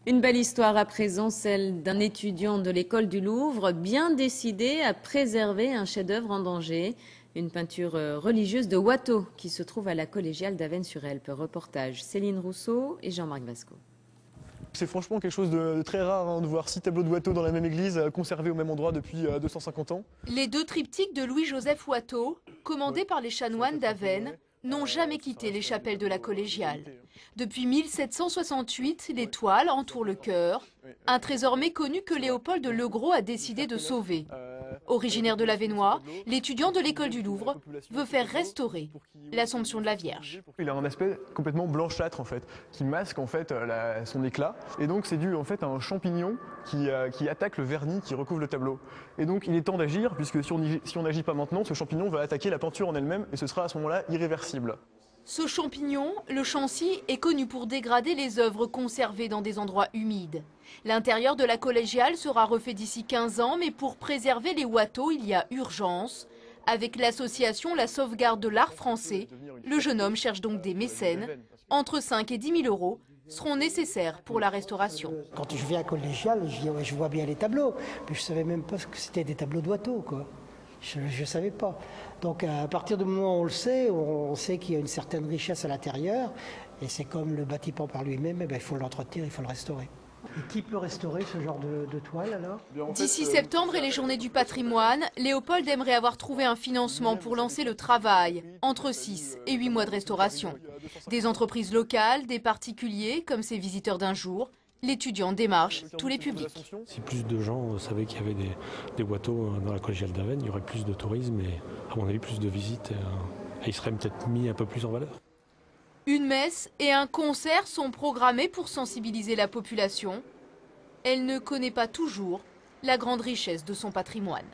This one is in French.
Une belle histoire à présent, celle d'un étudiant de l'école du Louvre bien décidé à préserver un chef-d'œuvre en danger, une peinture religieuse de Watteau qui se trouve à la collégiale d'Avesnes-sur-Helpe. Reportage Céline Rousseau et Jean-Marc Vasco. C'est franchement quelque chose de très rare de voir 6 tableaux de Watteau dans la même église, conservés au même endroit depuis 250 ans. Les deux triptyques de Louis-Joseph Watteau, commandés par les chanoines d'Avesnes, n'ont jamais quitté les chapelles de la collégiale. Depuis 1768, les toiles entourent le chœur, un trésor méconnu que Léopold Legros a décidé de sauver. Originaire de l'Avesnois, l'étudiant de l'école du Louvre veut faire restaurer l'Assomption de la Vierge. Il a un aspect complètement blanchâtre en fait, qui masque en fait son éclat. Et donc c'est dû en fait à un champignon qui attaque le vernis qui recouvre le tableau. Et donc il est temps d'agir, puisque si on n'agit pas maintenant, ce champignon va attaquer la peinture en elle-même et ce sera à ce moment-là irréversible. Ce champignon, le chancy, est connu pour dégrader les œuvres conservées dans des endroits humides. L'intérieur de la collégiale sera refait d'ici 15 ans, mais pour préserver les Watteau, il y a urgence. Avec l'association La Sauvegarde de l'Art français, le jeune homme cherche donc des mécènes. Entre 5 et 10 000 euros seront nécessaires pour la restauration. Quand je viens à collégiale, je vois bien les tableaux, mais je ne savais même pas que c'était des tableaux de Watteau, quoi. Je ne savais pas. Donc à partir du moment où on sait qu'il y a une certaine richesse à l'intérieur, et c'est comme le bâtiment par lui-même, il faut l'entretenir, il faut le restaurer. Et qui peut restaurer ce genre de toile alors? D'ici septembre et les journées du patrimoine, Léopold aimerait avoir trouvé un financement pour lancer le travail, entre 6 et 8 mois de restauration. Des entreprises locales, des particuliers, comme ces visiteurs d'un jour. L'étudiant démarche tous les publics. Si plus de gens savaient qu'il y avait des Watteau dans la collégiale d'Avesnes, il y aurait plus de tourisme et, à mon avis, plus de visites. Et ils seraient peut-être mis un peu plus en valeur. Une messe et un concert sont programmés pour sensibiliser la population. Elle ne connaît pas toujours la grande richesse de son patrimoine.